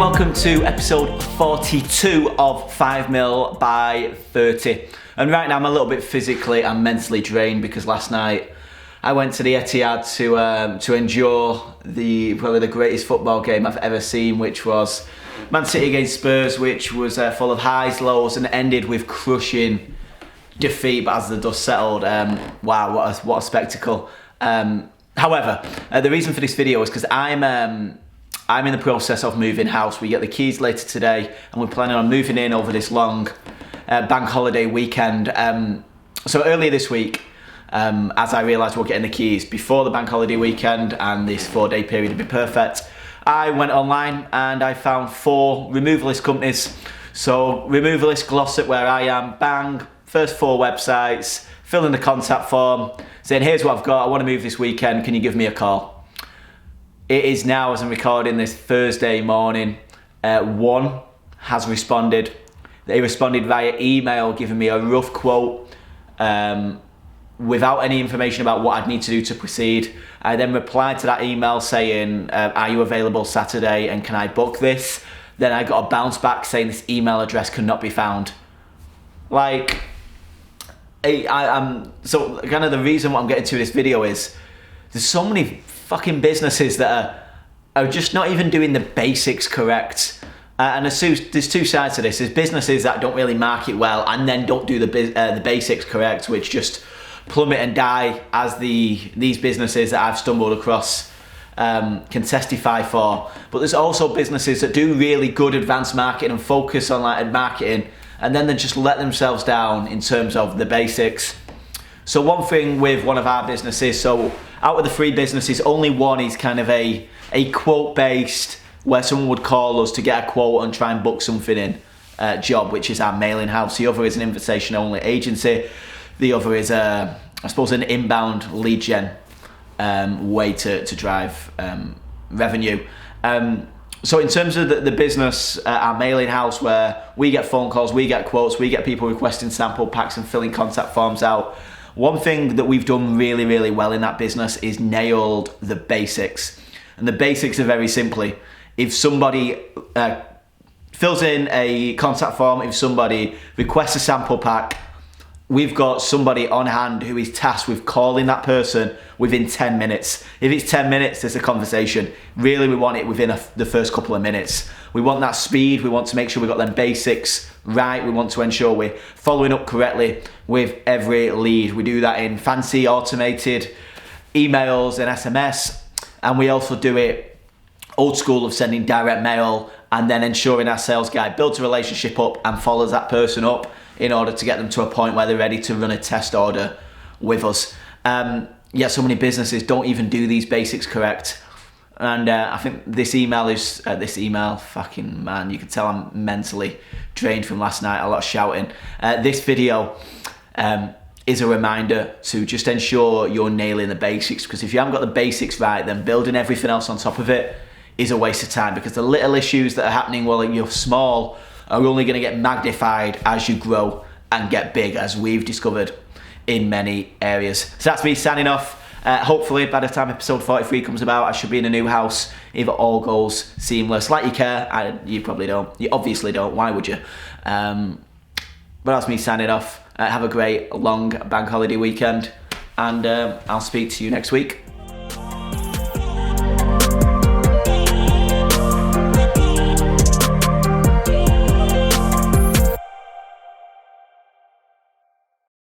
welcome to episode 42 of 5mil by 30. And right now I'm a little bit physically and mentally drained because last night I went to the Etihad to endure probably the greatest football game I've ever seen, which was Man City against Spurs, which was full of highs, lows, and ended with crushing defeat. But as the dust settled, wow, what a spectacle. However, the reason for this video is because I'm in the process of moving house. We get the keys later today, and we're planning on moving in over this long bank holiday weekend. So earlier this week, as I realised we're getting the keys before the bank holiday weekend and this 4-day period would be perfect, I went online and I found 4 removalist companies. So Removalist, Glossop, where I am, bang, first 4 websites, fill in the contact form, saying here's what I've got, I want to move this weekend, can you give me a call? It is now, as I'm recording this Thursday morning, 1 has responded. They responded via email giving me a rough quote without any information about what I'd need to do to proceed. I then replied to that email saying, are you available Saturday and can I book this? Then I got a bounce back saying this email address cannot be found. Like, so kind of the reason what I'm getting to this video is there's so many fucking businesses that are just not even doing the basics correct. And there's 2 sides to this. There's businesses that don't really market well and then don't do the basics correct, which just plummet and die, as these businesses that I've stumbled across can testify for. But there's also businesses that do really good advanced marketing and focus on like marketing, and then they just let themselves down in terms of the basics. So one thing with one of our businesses, so out of the 3 businesses, only one is kind of a quote based, where someone would call us to get a quote and try and book something in job, which is our mailing house. The other is an invitation only agency. The other is I suppose an inbound lead gen way to drive revenue. So in terms of the business, our mailing house, where we get phone calls, we get quotes, we get people requesting sample packs and filling contact forms out. One thing that we've done really, really well in that business is nailed the basics. And the basics are very simply, if somebody fills in a contact form, if somebody requests a sample pack, we've got somebody on hand who is tasked with calling that person within 10 minutes. If it's 10 minutes, there's a conversation. Really, we want it within the first couple of minutes. We want that speed. We want to make sure we've got them basics right. We want to ensure we're following up correctly with every lead. We do that in fancy automated emails and SMS. And we also do it old school of sending direct mail and then ensuring our sales guy builds a relationship up and follows that person up in order to get them to a point where they're ready to run a test order with us. Yeah, so many businesses don't even do these basics correct. And I think this email, fucking man, you can tell I'm mentally drained from last night, a lot of shouting. This video is a reminder to just ensure you're nailing the basics, because if you haven't got the basics right, then building everything else on top of it is a waste of time, because the little issues that are happening while you're small are only going to get magnified as you grow and get big, as we've discovered in many areas. So that's me signing off. Hopefully by the time episode 43 comes about, I should be in a new house if it all goes seamless. Like you care, you probably don't. You obviously don't, why would you? But that's me signing off. Have a great long bank holiday weekend, and I'll speak to you next week.